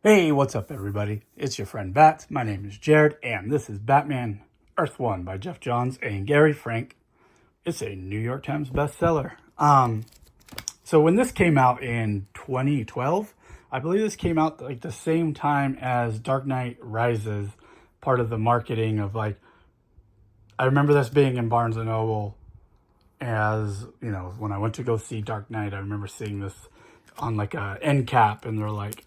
Hey, what's up, everybody? It's your friend Bats. My name is Jared, and this is Batman Earth One by Geoff Johns and Gary Frank. It's a New York Times bestseller. So when this came out in 2012, I believe this came out like the same time as Dark Knight Rises, part of the marketing of I remember this being in Barnes and Noble as, when I went to go see Dark Knight. I remember seeing this on like a end cap, and they're like,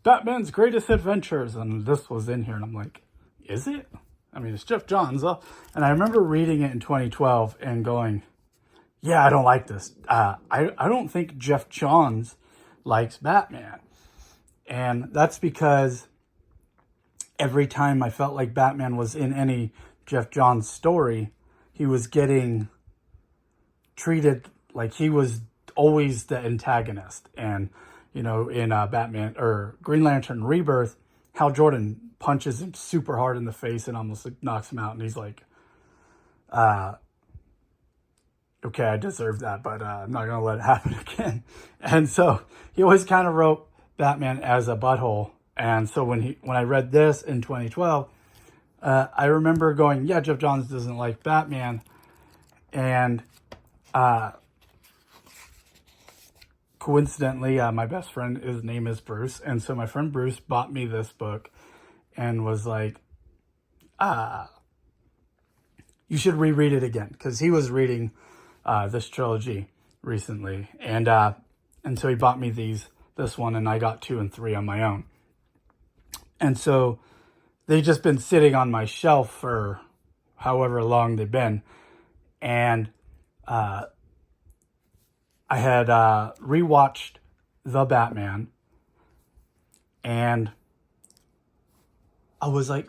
Batman's Greatest Adventures, and this was in here, and I'm like, is it? I mean, it's Geoff Johns. And I remember reading it in 2012 and going, yeah, I don't like this. I don't think Geoff Johns likes Batman. And that's because every time I felt like Batman was in any Geoff Johns story, he was getting treated like he was always the antagonist. And in Batman or Green Lantern Rebirth, Hal Jordan punches him super hard in the face and almost knocks him out. And he's like, okay, I deserve that, but I'm not going to let it happen again. And so he always kind of wrote Batman as a butthole. And so when I read this in 2012, I remember going, yeah, Geoff Johns doesn't like Batman. And coincidentally, my best friend, his name is Bruce. And so my friend Bruce bought me this book and was like, you should reread it again. Because he was reading this trilogy recently. And so he bought me this one, and I got 2 and 3 on my own. And so they've just been sitting on my shelf for however long they've been. And I had rewatched The Batman, and I was like,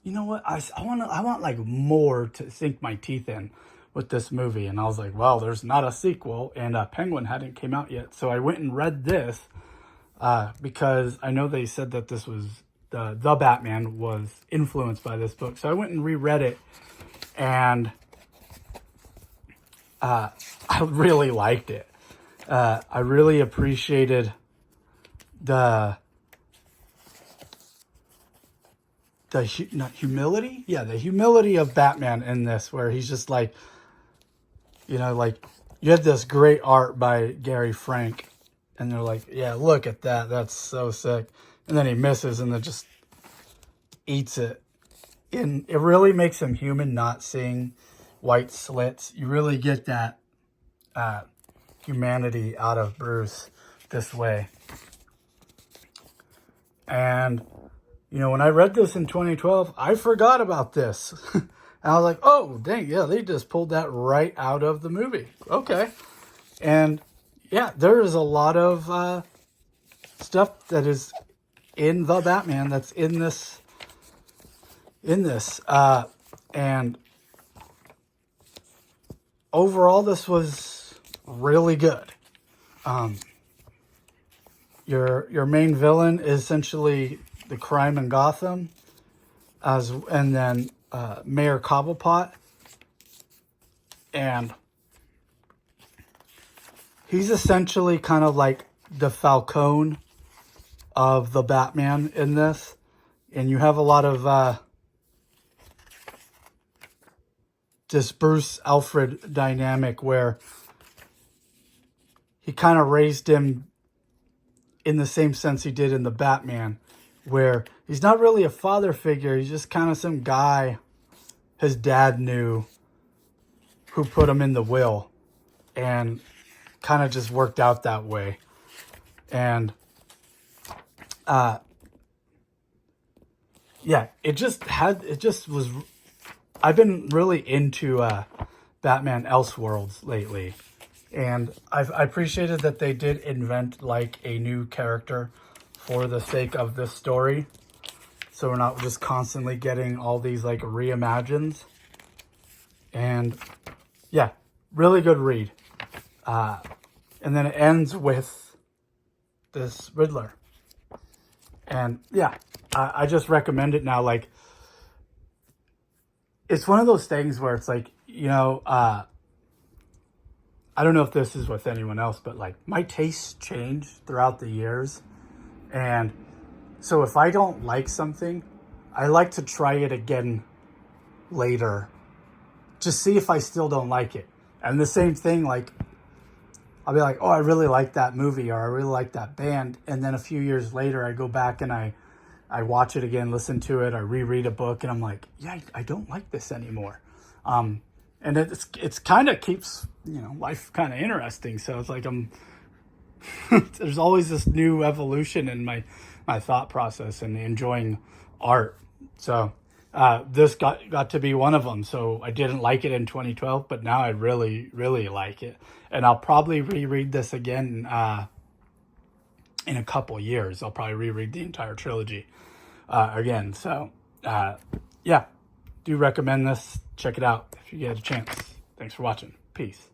you know what? I want like more to sink my teeth in with this movie. And I was like, well, there's not a sequel, and Penguin hadn't came out yet. So I went and read this because I know they said that this was the Batman was influenced by this book. So I went and reread it, and I really liked it. I really appreciated the humility. Yeah, the humility of Batman in this, where he's just like, you had this great art by Gary Frank, and they're like, yeah, look at that. That's so sick. And then he misses and then just eats it. And it really makes him human, not seeing white slits. You really get that humanity out of Bruce this way. And when I read this in 2012, I forgot about this. And I was like, oh dang, yeah, they just pulled that right out of the movie. Okay. And yeah, there is a lot of stuff that is in the Batman that's in this and overall this was really good. Your main villain is essentially the crime in Gotham, and then Mayor Cobblepot, and he's essentially kind of like the Falcone of the Batman in this, and you have a lot of this Bruce Alfred dynamic where he kind of raised him in the same sense he did in the Batman, where he's not really a father figure. He's just kind of some guy his dad knew who put him in the will, and kind of just worked out that way. And yeah, it just was. I've been really into Batman Elseworlds lately. And I appreciated that they did invent like a new character for the sake of this story. So we're not just constantly getting all these like reimagines. And yeah, really good read. And then it ends with this Riddler. And yeah, I just recommend it now. Like, it's one of those things where it's like, I don't know if this is with anyone else, but like my tastes change throughout the years. And So if I don't like something, I like to try it again later. Just see if I still don't like it. And the same thing, like, I'll be like, oh, I really like that movie, or I really like that band. And then a few years later, I go back and I watch it again, listen to it, I reread a book, and I'm like, yeah, I don't like this anymore. And it's kind of keeps, life kind of interesting. So it's like there's always this new evolution in my thought process and enjoying art. So this got to be one of them. So I didn't like it in 2012, but now I really, really like it. And I'll probably reread this again in a couple years. I'll probably reread the entire trilogy again. So yeah, do recommend this. Check it out if you get a chance. Thanks for watching. Peace.